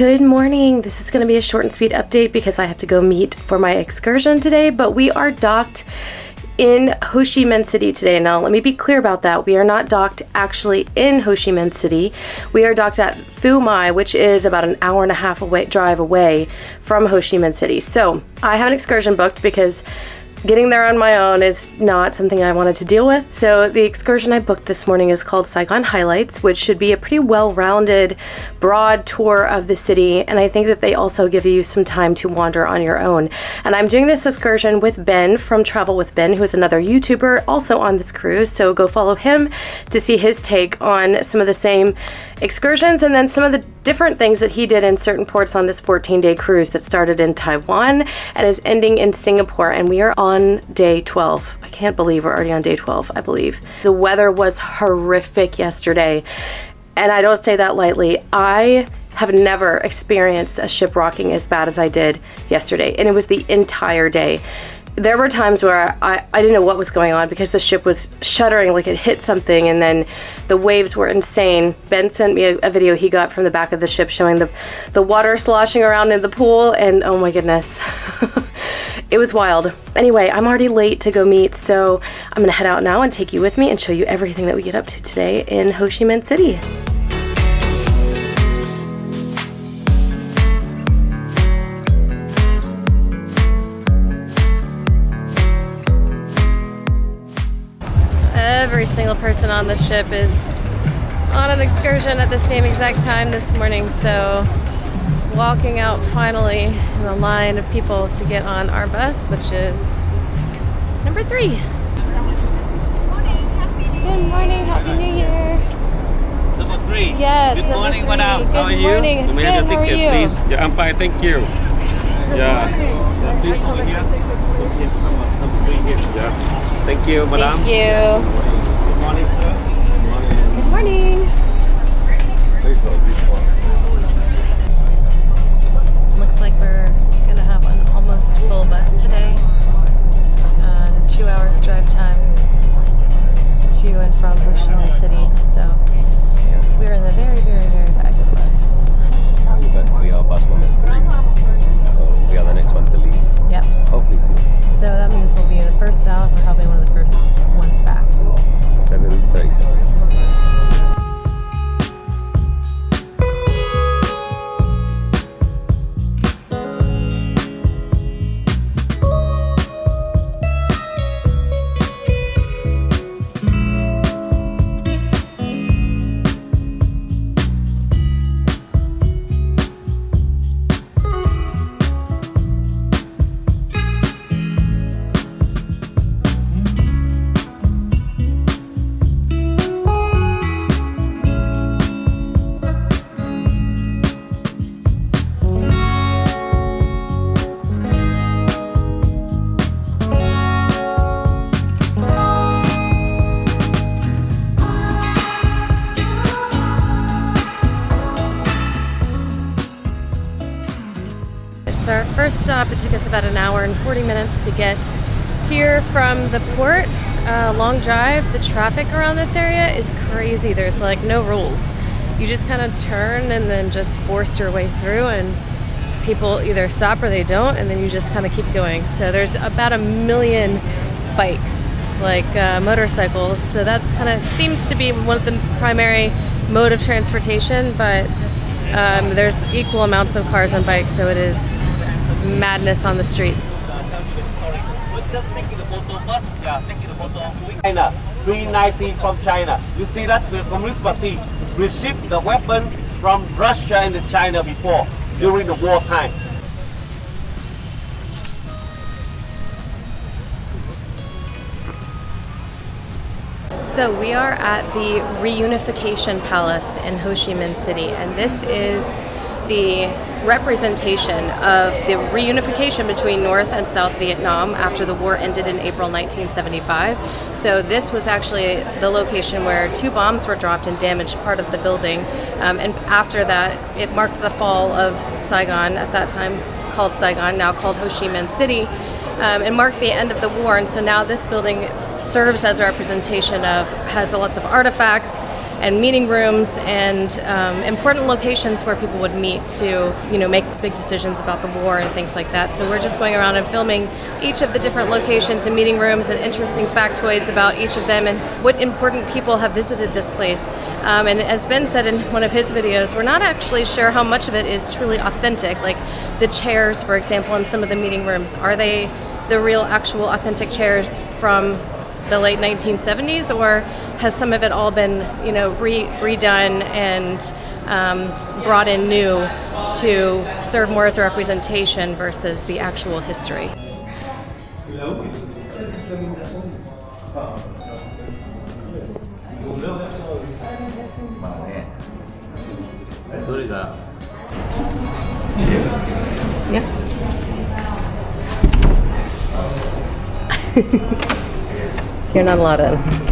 Good morning. This is going to be a short and sweet update because I have to go meet for my excursion today, but we are docked in Ho Chi Minh City today. Now, let me be clear about that. We are not docked actually in Ho Chi Minh City. We are docked at Phu My, which is about an hour and a half drive away from Ho Chi Minh City. So I have an excursion booked because getting there on my own is not something I wanted to deal with. So the excursion I booked this morning is called Saigon Highlights, which should be a pretty well-rounded, broad tour of the city. And I think that they also give you some time to wander on your own. And I'm doing this excursion with Ben from Travel with Ben, who is another YouTuber also on this cruise. So go follow him to see his take on some of the same excursions and then some of the different things that he did in certain ports on this 14-day cruise that started in Taiwan and is ending in Singapore. And we are on day 12. I can't believe we're already on day 12, I believe. The weather was horrific yesterday, and I don't say that lightly. I have never experienced a ship rocking as bad as I did yesterday, and it was the entire day. There were times where I didn't know what was going on because the ship was shuddering like it hit something, and then the waves were insane. Ben sent me a video he got from the back of the ship showing the water sloshing around in the pool, and oh my goodness. It was wild. Anyway, I'm already late to go meet, so I'm gonna head out now and take you with me and show you everything that we get up to today in Ho Chi Minh City. Every single person on the ship is on an excursion at the same exact time this morning, so walking out finally in a line of people to get on our bus, which is number 3. Good morning, Happy New Year. Number 3. Yes. Good morning, madam. How are you? Good morning. Good, how are you? please. Yeah, I'm fine, thank you. Yeah, please over here. Number 3 here. Yeah. Thank you, madam. Thank you. Good morning, sir. Good morning. Looks like we're gonna have an almost full bus today. 2 hours drive time to and from Ho Chi Minh City. So we're in the very, very, very back of the bus. But we are bus number 3, so we are the next one to leave. Yep. Hopefully soon. So that means we'll be the first out, probably one of the first ones back. 7:36. Our first stop, it took us about an hour and 40 minutes to get here from the port. Long drive. The traffic around this area is crazy. There's like no rules. You just kind of turn and then just force your way through, and people either stop or they don't, and then you just kind of keep going. So there's about 1 million bikes, like motorcycles. So that's kind of seems to be one of the primary mode of transportation, but there's equal amounts of cars and bikes, so it is madness on the streets. China, 390 from China. You see that the Communist Party received the weapon from Russia and China before, during the wartime. So we are at the Reunification Palace in Ho Chi Minh City, and this is the representation of the reunification between North and South Vietnam after the war ended in April 1975. So this was actually the location where 2 bombs were dropped and damaged part of the building. And after that, it marked the fall of Saigon, at that time called Saigon, now called Ho Chi Minh City. It marked the end of the war, and so now this building serves as a representation of, has lots of artifacts and meeting rooms and important locations where people would meet to, make big decisions about the war and things like that. So we're just going around and filming each of the different locations and meeting rooms and interesting factoids about each of them and what important people have visited this place. And as Ben said in one of his videos, we're not actually sure how much of it is truly authentic. Like the chairs, for example, in some of the meeting rooms, are they the real actual authentic chairs from the late 1970s, or has some of it all been, redone and brought in new to serve more as a representation versus the actual history? Yeah. You're not allowed in.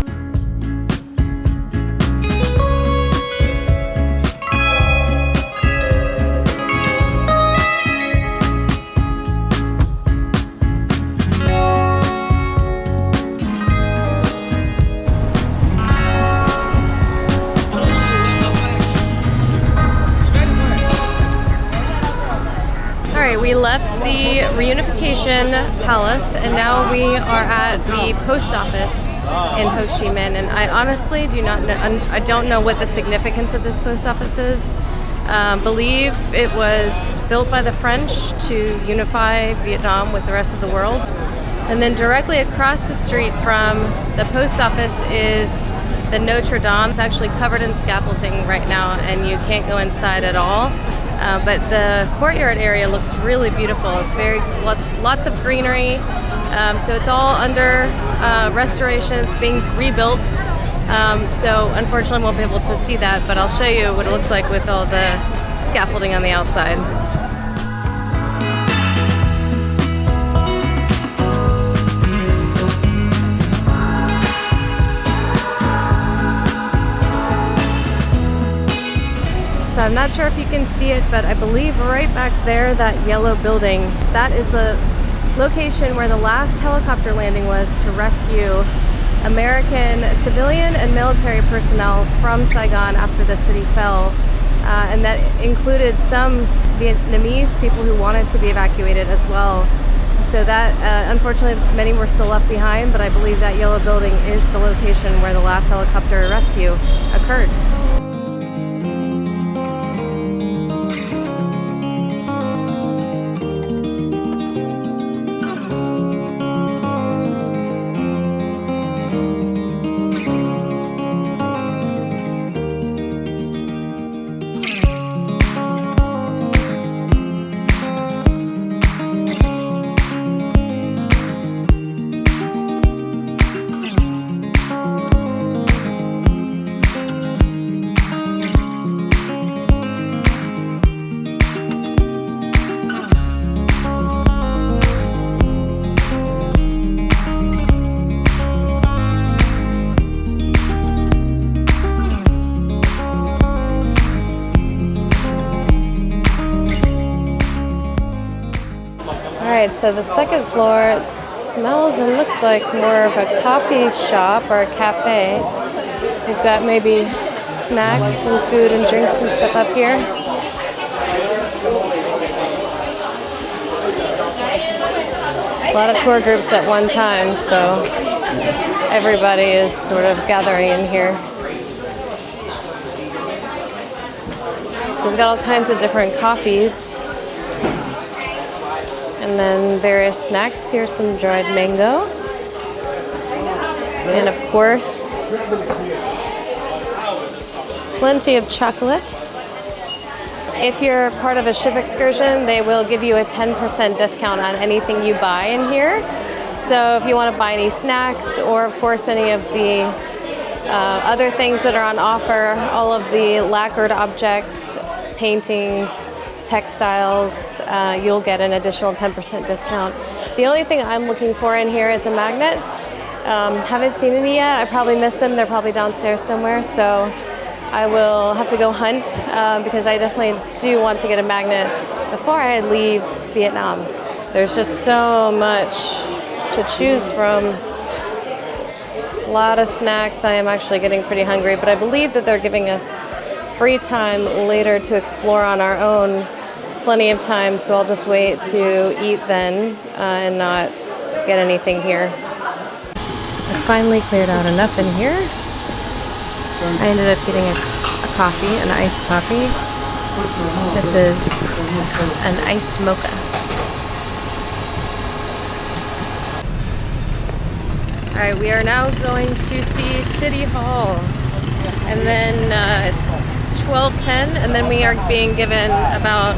We left the Reunification Palace and now we are at the post office in Ho Chi Minh, and I honestly do not know, I don't know what the significance of this post office is. Believe it was built by the French to unify Vietnam with the rest of the world. And then directly across the street from the post office is the Notre Dame. It's actually covered in scaffolding right now and you can't go inside at all. But the courtyard area looks really beautiful. It's lots of greenery. So it's all under restoration. It's being rebuilt. So unfortunately, won't be able to see that, but I'll show you what it looks like with all the scaffolding on the outside. So I'm not sure if you can see it, but I believe right back there, that yellow building, that is the location where the last helicopter landing was to rescue American civilian and military personnel from Saigon after the city fell. And that included some Vietnamese people who wanted to be evacuated as well. So that, unfortunately, many were still left behind, but I believe that yellow building is the location where the last helicopter rescue occurred. Alright, so the second floor, it smells and looks like more of a coffee shop or a cafe. We've got maybe snacks and food and drinks and stuff up here. A lot of tour groups at one time, so everybody is sort of gathering in here. So we've got all kinds of different coffees. And then various snacks. Here's some dried mango. And of course, plenty of chocolates. If you're part of a ship excursion, they will give you a 10% discount on anything you buy in here. So if you want to buy any snacks or of course any of the other things that are on offer, all of the lacquered objects, paintings, textiles, you'll get an additional 10% discount. The only thing I'm looking for in here is a magnet. Haven't seen any yet. I probably missed them. They're probably downstairs somewhere, so I will have to go hunt because I definitely do want to get a magnet before I leave Vietnam. There's just so much to choose from. A lot of snacks. I am actually getting pretty hungry, but I believe that they're giving us free time later to explore on our own. Plenty of time, so I'll just wait to eat then and not get anything here. I finally cleared out enough in here. I ended up getting a coffee, an iced coffee. This is an iced mocha. Alright, we are now going to see City Hall. And then it's 12:10, and then we are being given about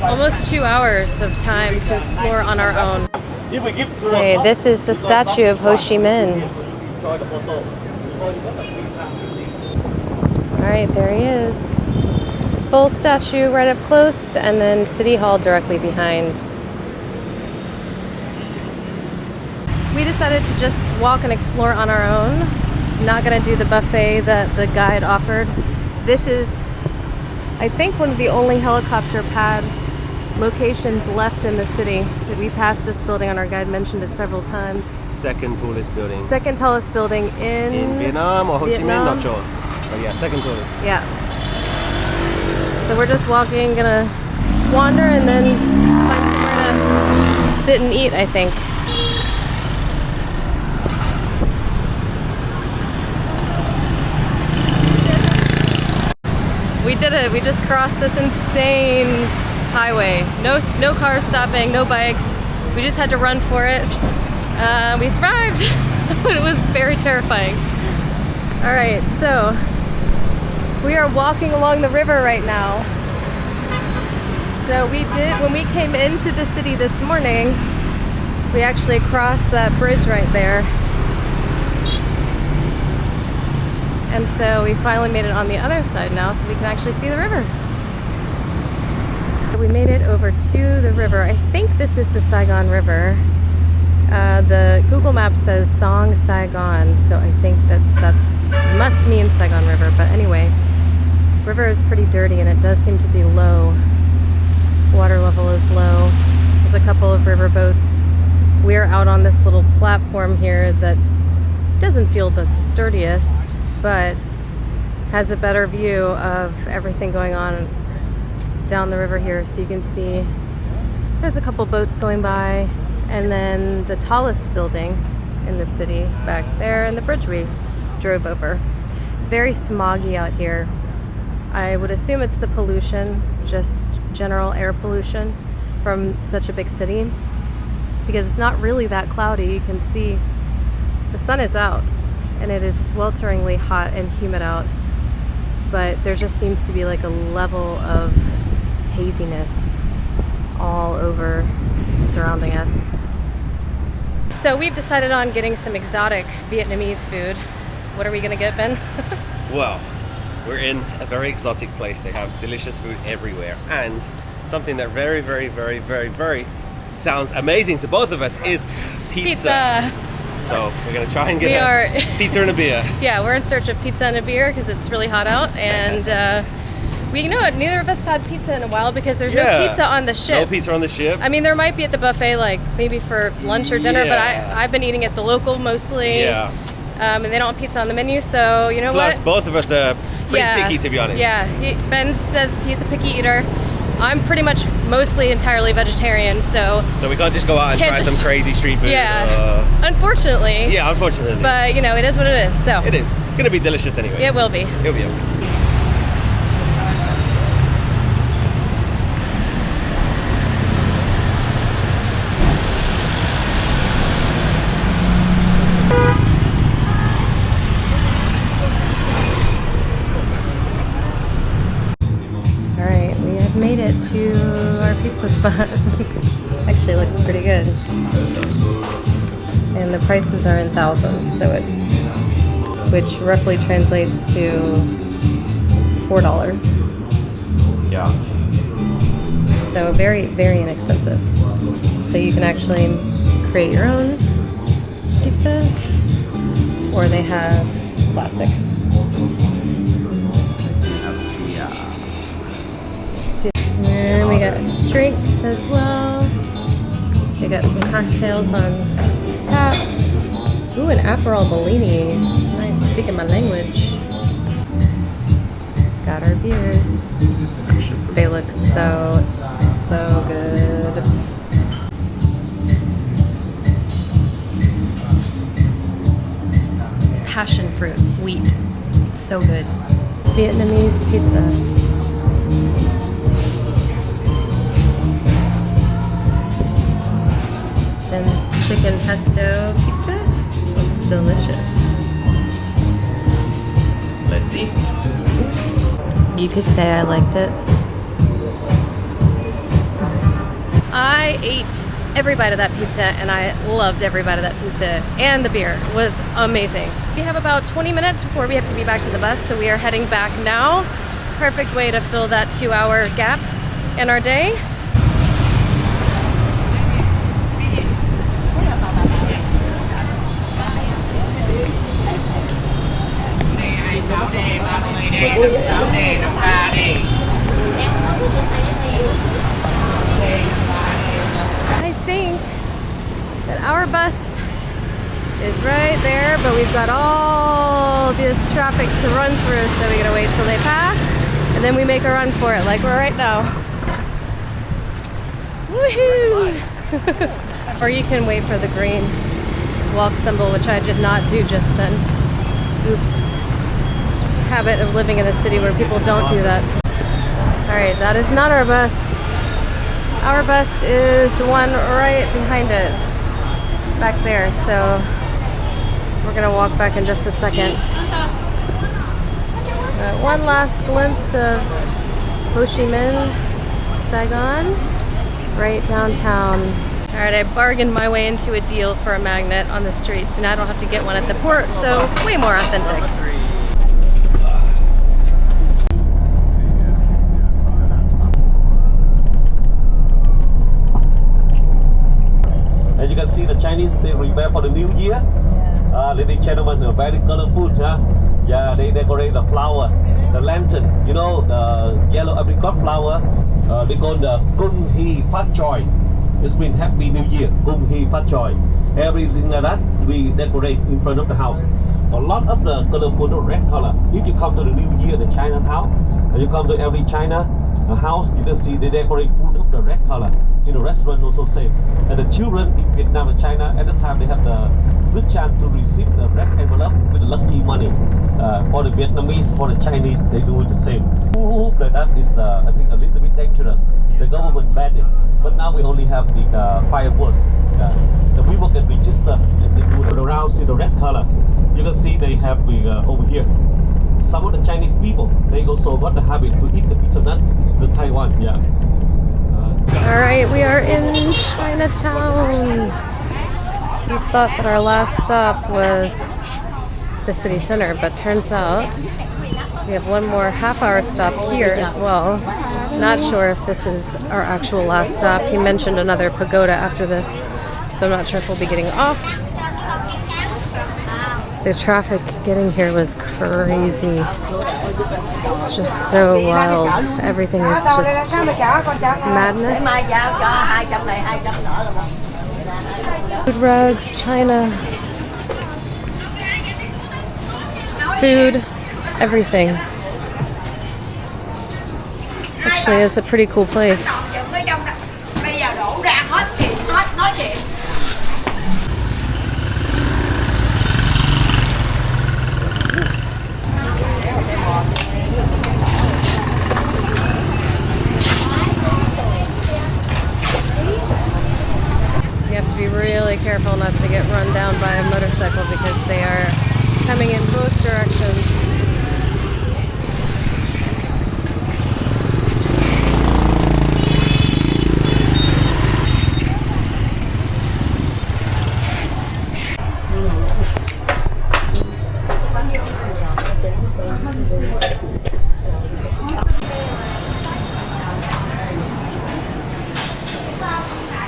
almost 2 hours of time to explore on our own. Okay, this is the statue of Ho Chi Minh. Alright, there he is. Full statue right up close, and then City Hall directly behind. We decided to just walk and explore on our own. Not gonna do the buffet that the guide offered. This is, I think, one of the only helicopter pad locations left in the city. We passed this building and our guide mentioned it several times. Second tallest building. Second tallest building in Vietnam or Ho Chi Minh, not sure. But yeah, second tallest. Yeah. So we're just walking, gonna wander and then find somewhere to sit and eat, I think. We did it. We just crossed this insane highway. No cars stopping, no bikes. We just had to run for it. We survived, but it was very terrifying. All right, so we are walking along the river right now. So when we came into the city this morning, we actually crossed that bridge right there. And so we finally made it on the other side now, so we can actually see the river. We made it over to the river. I think this is the Saigon River. The Google map says Song Saigon, so I think that must mean Saigon River. But anyway, river is pretty dirty and it does seem to be low. Water level is low. There's a couple of river boats. We're out on this little platform here that doesn't feel the sturdiest, but has a better view of everything going on down the river here. So you can see there's a couple boats going by, and then the tallest building in the city back there, and the bridge we drove over. It's very smoggy out here. I would assume it's the pollution, just general air pollution from such a big city, because it's not really that cloudy. You can see the sun is out and it is swelteringly hot and humid out, but there just seems to be like a level of haziness all over surrounding us. So we've decided on getting some exotic Vietnamese food. What are we gonna get, Ben? Well, we're in a very exotic place. They have delicious food everywhere, and something that very, very, very, very, very sounds amazing to both of us is pizza. So we're gonna try and get pizza and a beer. Yeah, we're in search of pizza and a beer because it's really hot out, and we know it. Neither of us have had pizza in a while because there's no pizza on the ship. No pizza on the ship. I mean, there might be at the buffet, like maybe for lunch or dinner, but I've been eating at the local mostly. Yeah. And they don't have pizza on the menu, so you know what? Plus, both of us are pretty picky, to be honest. Yeah, Ben says he's a picky eater. I'm pretty much mostly entirely vegetarian, so we can't just go out and try some crazy street food. Yeah, unfortunately. Yeah, unfortunately. But you know, it is what it is. So it is. It's gonna be delicious anyway. It will be. It'll be okay. Made it to our pizza spot. Actually looks pretty good. And the prices are in thousands, which roughly translates to $4. Yeah. So very, very inexpensive. So you can actually create your own pizza, or they have plastics. And we got drinks as well. We got some cocktails on tap. Ooh, Ooh, an Aperol Bellini. Nice, speaking my language. Got our beers. They look so good. Passion fruit, wheat. So good. Vietnamese pizza. And this chicken pesto pizza looks delicious. Let's eat. You could say I liked it. I ate every bite of that pizza and I loved every bite of that pizza, and the beer was amazing. We have about 20 minutes before we have to be back to the bus, so we are heading back now. Perfect way to fill that 2-hour gap in our day. I think that our bus is right there, but we've got all this traffic to run through, so we gotta wait till they pass, and then we make a run for it, like we're right now. Woohoo! Or you can wait for the green walk symbol, which I did not do just then. Oops. Habit of living in a city where people don't do that. Alright, that is not our bus. Our bus is the one right behind it, back there, so we're gonna walk back in just a second. One last glimpse of Ho Chi Minh, Saigon, right downtown. Alright, I bargained my way into a deal for a magnet on the street, so now I don't have to get one at the port, so way more authentic. As you can see, the Chinese, they prepare for the new year. Ladies and gentlemen, very colorful. Yeah, they decorate the flower, the lantern. You know, the yellow apricot flower. They call the Kung Hee Phát Choi. It means Happy New Year. Kung Hee Phát Choi. Everything like that, we decorate in front of the house. A lot of the colorful red color. If you come to the new year, the Chinatown, and you come to every China house, you can see they decorate food of the red color. In the restaurant also same. And the children in Vietnam and China, at the time they have the good chance to receive the red envelope with the lucky money. For the Vietnamese, for the Chinese, they do it the same. Like that is, I think, a little bit dangerous. The government banned it, but now we only have the fireworks. The people can register and they do it around. See the red color. You can see they have over here. Some of the Chinese people, they also got the habit to eat the bitter nut, the Taiwan. Yeah. Alright, we are in Chinatown. We thought that our last stop was the city center, but turns out we have one more half-hour stop here as well. Not sure if this is our actual last stop. He mentioned another pagoda after this, so I'm not sure if we'll be getting off. The traffic getting here was crazy. It's just so wild. Everything is just madness. Food rugs, China, food, everything. Actually, it's a pretty cool place. Be really careful not to get run down by a motorcycle because they are coming in both directions.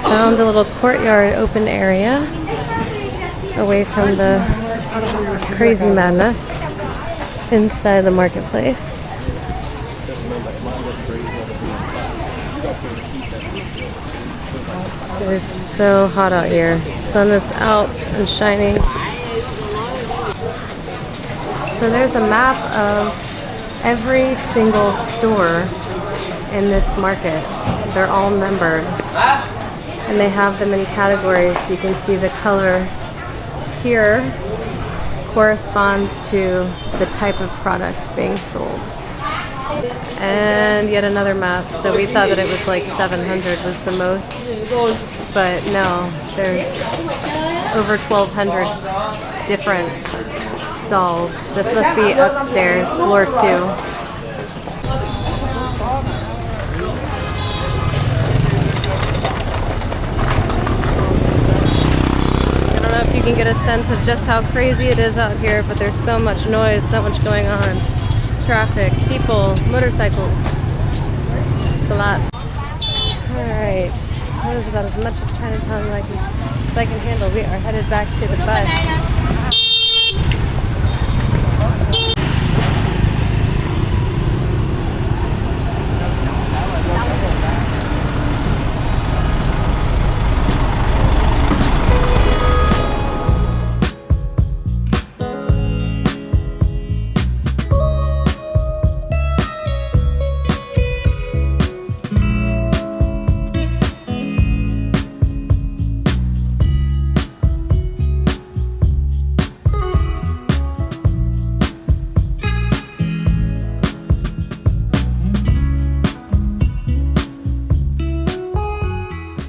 Found a little courtyard open area away from the crazy madness inside the marketplace. It is so hot out here. Sun is out and shining. So there's a map of every single store in this market. They're all numbered. And they have them in categories. You can see the color here corresponds to the type of product being sold. And yet another map. So we thought that it was like 700 was the most, but no, there's over 1,200 different stalls. This must be upstairs, floor 2. If you can get a sense of just how crazy it is out here, but there's so much noise, so much going on. Traffic, people, motorcycles. It's a lot. Alright, that was about as much of Chinatown as I can handle. We are headed back to the bus.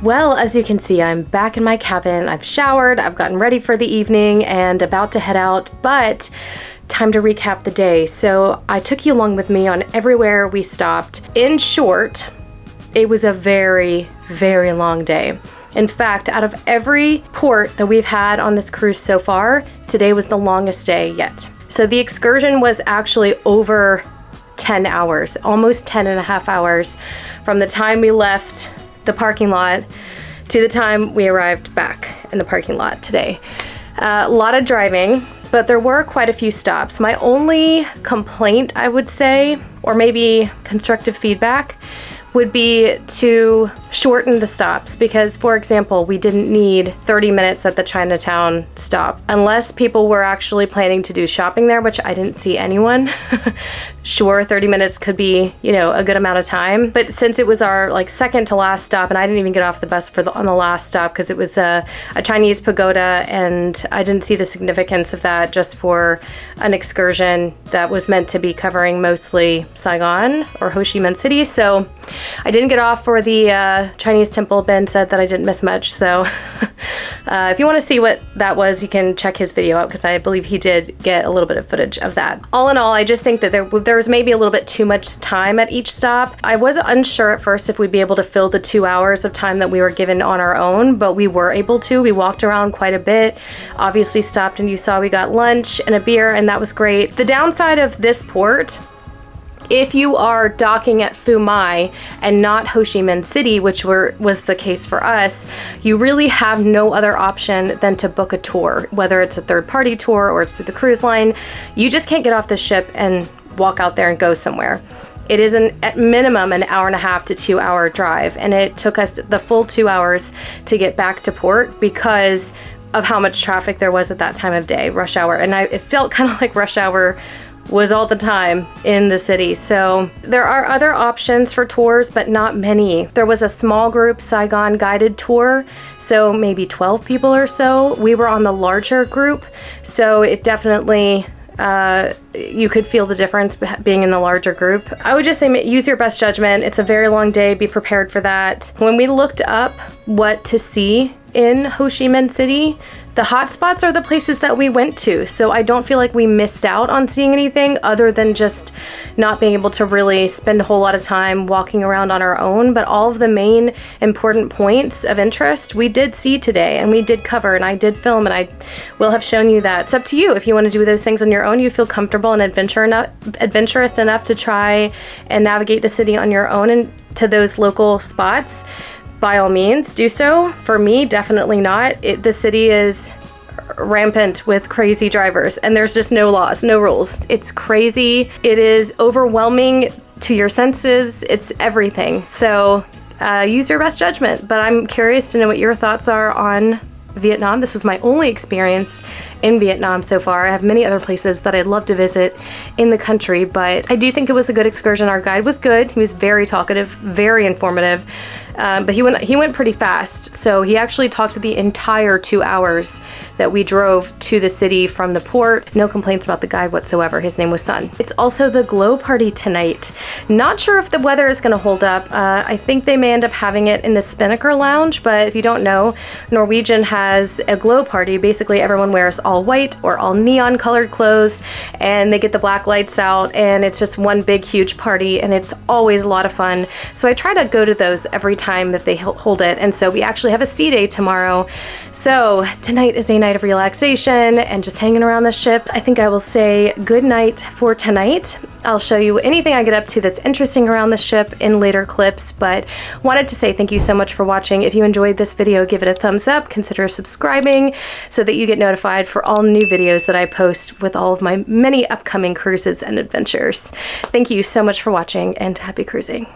Well, as you can see, I'm back in my cabin. I've showered, I've gotten ready for the evening and about to head out, but time to recap the day. So I took you along with me on everywhere we stopped. In short, it was a very, very long day. In fact, out of every port that we've had on this cruise so far, today was the longest day yet. So the excursion was actually over 10 hours, almost 10 and a half hours from the time we left the parking lot to the time we arrived back in the parking lot today. A lot of driving, but there were quite a few stops. My only complaint, I would say, or maybe constructive feedback, would be to shorten the stops because, for example, we didn't need 30 minutes at the Chinatown stop. Unless people were actually planning to do shopping there, which I didn't see anyone. Sure, 30 minutes could be, you know, a good amount of time. But since it was our like second to last stop, and I didn't even get off the bus on the last stop because it was a Chinese pagoda, and I didn't see the significance of that just for an excursion that was meant to be covering mostly Saigon or Ho Chi Minh City. So I didn't get off for the Chinese temple. Ben said that I didn't miss much, so if you want to see what that was, you can check his video out because I believe he did get a little bit of footage of that. All in all, I just think that there was maybe a little bit too much time at each stop. I was unsure at first if we'd be able to fill the 2 hours of time that we were given on our own, but we were able to. We walked around quite a bit, obviously stopped, and you saw we got lunch and a beer, and that was great. The downside of this port, if you are docking at Phu My and not Ho Chi Minh City, which was the case for us, you really have no other option than to book a tour, whether it's a third-party tour or it's through the cruise line. You just can't get off the ship and walk out there and go somewhere. It is at minimum an hour and a half to 2 hour drive, and it took us the full 2 hours to get back to port because of how much traffic there was at that time of day, rush hour. And it felt kind of like rush hour was all the time in the city. So there are other options for tours, but not many. There was a small group Saigon guided tour, so maybe 12 people or so. We were on the larger group, so it definitely you could feel the difference being in the larger group. I would just say use your best judgment. It's a very long day. Be prepared for that. When we looked up what to see in Ho Chi Minh City, the hot spots are the places that we went to. So I don't feel like we missed out on seeing anything other than just not being able to really spend a whole lot of time walking around on our own. But all of the main important points of interest we did see today, and we did cover, and I did film, and I will have shown you that. It's up to you if you want to do those things on your own. You feel comfortable and adventurous enough to try and navigate the city on your own and to those local spots. By all means, do so. For me, definitely not. The city is rampant with crazy drivers, and there's just no laws, no rules. It's crazy. It is overwhelming to your senses. It's everything. So use your best judgment. But I'm curious to know what your thoughts are on Vietnam. This was my only experience in Vietnam so far. I have many other places that I'd love to visit in the country, but I do think it was a good excursion. Our guide was good. He was very talkative, very informative, but he went pretty fast. So he actually talked the entire 2 hours that we drove to the city from the port. No complaints about the guide whatsoever. His name was Sun. It's also the glow party tonight. Not sure if the weather is going to hold up. I think they may end up having it in the Spinnaker Lounge, but if you don't know, Norwegian has a glow party. Basically everyone wears all white or all neon colored clothes, and they get the black lights out, and it's just one big huge party, and it's always a lot of fun. So I try to go to those every time that they hold it, and so we actually have a sea day tomorrow. So tonight is a night of relaxation and just hanging around the ship. I think I will say good night for tonight. I'll show you anything I get up to that's interesting around the ship in later clips, but wanted to say thank you so much for watching. If you enjoyed this video, give it a thumbs up, consider subscribing so that you get notified for all new videos that I post with all of my many upcoming cruises and adventures. Thank you so much for watching, and happy cruising.